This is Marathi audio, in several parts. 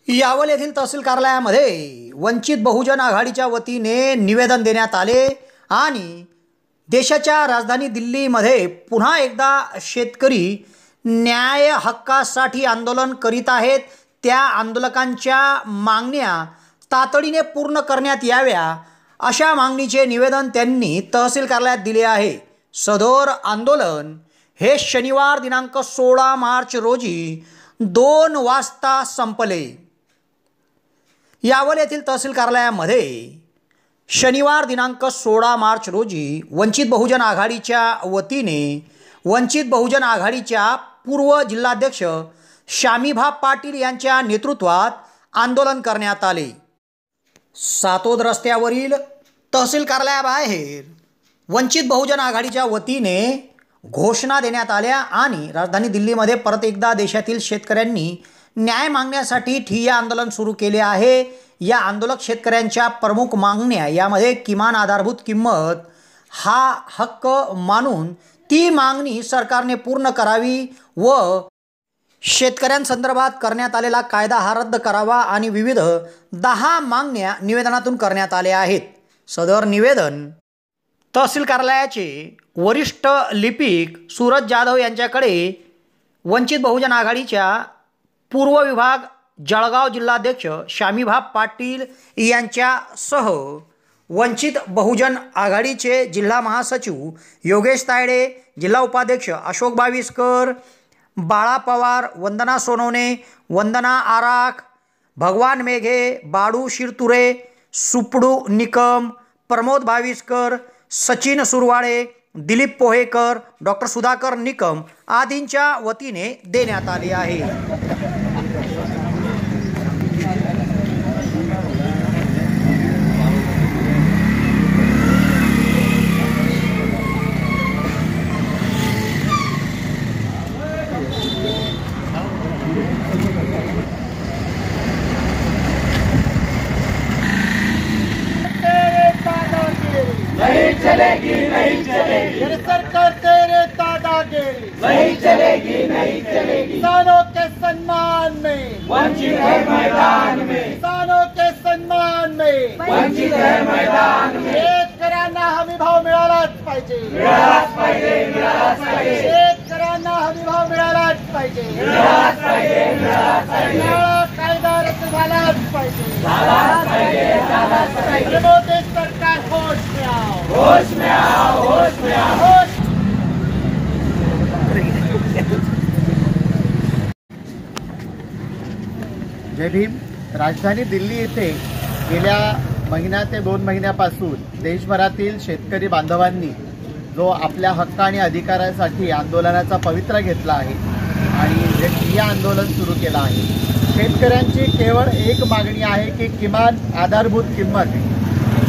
यावल येथील तहसील कार्यालयामध्ये वंचित बहुजन आघाडीच्या वतीने निवेदन देण्यात आले आणि देशाच्या राजधानी दिल्लीमध्ये पुन्हा एकदा शेतकरी न्याय हक्कासाठी आंदोलन करीत आहेत। त्या आंदोलकांच्या मागण्या तातडीने पूर्ण करण्यात याव्या अशा मागणीचे निवेदन त्यांनी तहसील कार्यालयात दिले आहे। सदर आंदोलन हे शनिवार दिनांक 16 मार्च रोजी 2 वाजता संपले। यावल येथील तहसील कार्यालयामध्ये शनिवार दिनांक 16 मार्च रोजी वंचित बहुजन आघाडीच्या वतीने वंचित बहुजन आघाडीच्या पूर्व जिल्हाध्यक्ष शामीभा पाटील यांच्या नेतृत्वात आंदोलन करण्यात आले। सातोद रस्त्यावरील तहसील कार्यालयाबाहेर वंचित बहुजन आघाडीच्या वतीने घोषणा देण्यात आल्या आणि राजधानी दिल्लीमध्ये परत एकदा देशातील शेतकऱ्यांनी न्याय मागण्यासाठी ठिय्या आंदोलन सुरू केले आहे। या आंदोलक शेतकऱ्यांच्या प्रमुख मागण्या यामध्ये किमान आधारभूत किंमत हा हक्क मानून ती मागणी सरकारने पूर्ण करावी व शेतकऱ्यांसंदर्भात करण्यात आलेला कायदा हा रद्द करावा आणि विविध 10 मागण्या निवेदनातून करण्यात आल्या आहेत। सदर निवेदन तहसील कार्यालयाचे वरिष्ठ लिपिक सूरज जाधव यांच्याकडे वंचित बहुजन आघाडीच्या पूर्व विभाग जळगाव जिल्हाध्यक्ष शामीभा पाटील यांच्यासह वंचित बहुजन आघाडीचे जिल्हा महासचिव योगेश तायडे, जिल्हा उपाध्यक्ष अशोक बाविस्कर, बाळा पवार, वंदना सोनवणे, वंदना आराख, भगवान मेघे, बाळू शिरतुरे, सुपडू निकम, प्रमोद बाविस्कर, सचिन सुरवाळे, दिलीप पोहेकर, डॉक्टर सुधाकर निकम आदींच्या वतीने देण्यात आले आहे। नहीं चलेगी, नहीं चलेगी, ये सरकार तेरे दादागिरी नहीं चलेगी, नहीं चलेगी। किसानों के सम्मान में वंचित है मैदान में, किसानों के सम्मान में वंचित है मैदान में। शेतकऱ्यांना हमी भाव मिळालाच पाहिजे, मिळालाच पाहिजे, मिळालाच पाहिजे, शेतकऱ्यांना हमी भाव मिळालाच पाहिजे, मिळालाच पाहिजे, मिळालाच पाहिजे, नळा कायदा रद्द झालाच पाहिजे, झालाच पाहिजे, झालाच पाहिजे। मोदी सरकार होश में आओ, होश में आओ, होश में आओ। होश जय भीम। राजधानी दिल्ली येथे गेल्या महिना ते 2 महिन्यापासून देशभरातील शेतकरी बांधवांनी जो आपल्या हक्क आणि अधिकारासाठी आंदोलनाचा पवित्रा घेतला आहे आणि जे ठिय्या आंदोलन सुरू केलं आहे, शेतकऱ्यांची केवळ एक मागणी आहे की किमान आधारभूत किंमत,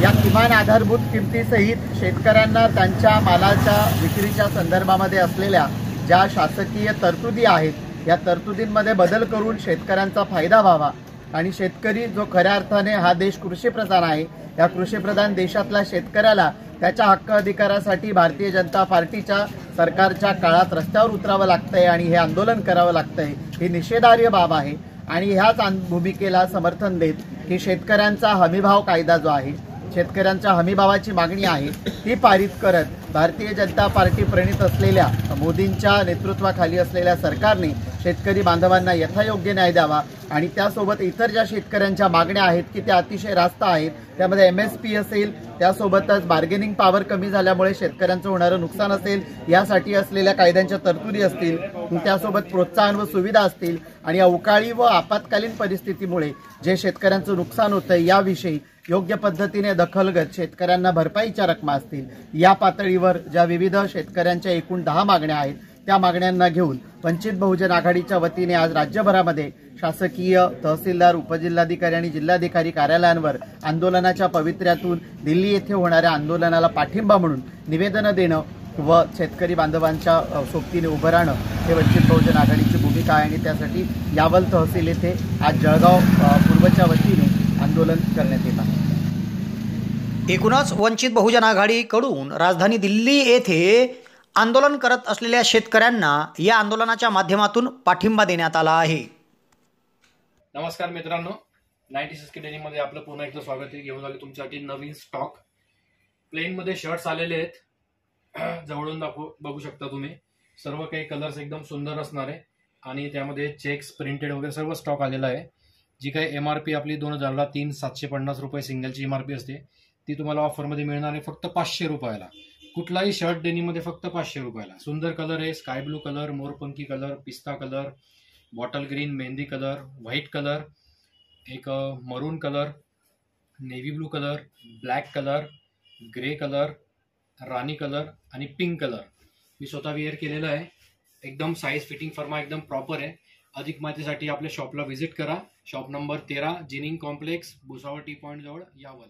या किमान आधारभूत किमतीसहित शेतकऱ्यांना त्यांच्या मालाच्या विक्रीच्या संदर्भामध्ये असलेल्या ज्या शासकीय तरतुदी आहेत या तरतुदींमध्ये बदल करून शेतकऱ्यांचा फायदा व्हावा आणि शेतकरी जो खऱ्या अर्थाने हा देश कृषीप्रधान आहे, या कृषीप्रधान देशातल्या शेतकऱ्याला त्याच्या हक्क अधिकारासाठी भारतीय जनता पार्टीच्या सरकारच्या काळात रस्त्यावर उतरावं लागतंय आणि हे आंदोलन करावं लागतंय। ही निषेधार्ह बाब आहे आणि ह्याच भूमिकेला समर्थन देत की शेतकऱ्यांचा हमीभाव कायदा जो आहे, शेतकऱ्यांच्या हमीभावाची मागणी आहे ती पारित करत भारतीय जनता पार्टी प्रणित असलेल्या मोदींच्या नेतृत्वाखाली असलेल्या सरकारने शेतकरी बांधवांना यथायोग्य न्याय द्यावा आणि त्यासोबत इतर ज्या शेतकऱ्यांच्या मागण्या आहेत की त्या अतिशय रास्त आहेत, त्यामध्ये MSP असेल, त्यासोबतच बार्गेनिंग पॉवर कमी झाल्यामुळे शेतकऱ्यांचं होणारं नुकसान असेल यासाठी असलेल्या कायद्यांच्या तरतुदी असतील, त्यासोबत प्रोत्साहन व सुविधा असतील आणि अवकाळी व आपत्कालीन परिस्थितीमुळे जे शेतकऱ्यांचं नुकसान होतं याविषयी योग्य पद्धतीने दखल घेत शेतकऱ्यांना भरपाईच्या रकमा असतील, या पातळीवर ज्या विविध शेतकऱ्यांच्या एकूण 10 मागण्या आहेत त्या मागण्यांना घेऊन वंचित बहुजन आघाडीच्या वतीने आज राज्यभरामध्ये शासकीय तहसीलदार, उपजिल्हाधिकारी आणि जिल्हाधिकारी कार्यालयांवर आंदोलनाच्या पवित्र्यातून दिल्ली येथे होणाऱ्या आंदोलनाला पाठिंबा म्हणून निवेदनं देणं व शेतकरी बांधवांच्या सोबतीने उभं राहणं हे वंचित बहुजन आघाडीची भूमिका आहे आणि त्यासाठी यावल तहसील येथे आज जळगाव पूर्वच्या वतीने आंदोलन करण्यात येत आहे। एकूणच वंचित बहुजन आघाडीकडून राजधानी दिल्ली येथे आंदोलन करत असलेल्या शेतकऱ्यांना या आंदोलनाच्या माध्यमातून पाठिंबा देण्यात आला आहे। नमस्कार मित्रांनो, 96K डेनिममध्ये आपलं पुन्हा एकदा स्वागत आहे. घेऊन आले तुमच्यासाठी नवीन स्टॉक. प्लेनमध्ये शर्ट्स आलेले आहेत. जवळून बघू शकता तुम्ही. सर्व काही कलर्स एकदम सुंदर असणार आहे आणि त्यामध्ये चेक्स प्रिंटेड वगैरे सर्व स्टॉक आलेला आहे. जी काही MRP आपली 2000ला 750 रुपये सिंगलची MRP असते ती तुम्हाला ऑफरमध्ये मिळणार आहे फक्त 500 रुपयाला. कुठलाही शर्ट डेनिममध्ये फक्त 500 रुपयाला. सुंदर कलर आहे. स्काय ब्लू कलर, मोरपंखी कलर, पिस्ता कलर, बॉटल ग्रीन, मेहंदी कलर, व्हाईट कलर, एक maroon colour, navy blue colour, black colour, grey colour, राणी कलर आणि पिंक कलर. मी स्वतः वेअर केलेलं आहे. एकदम साईज फिटिंग फर्मा एकदम प्रॉपर आहे. अधिक माहितीसाठी आपल्या शॉपला व्हिजिट करा. Shop number 13, ginning complex, Bhusawal T point जवळ, यावल.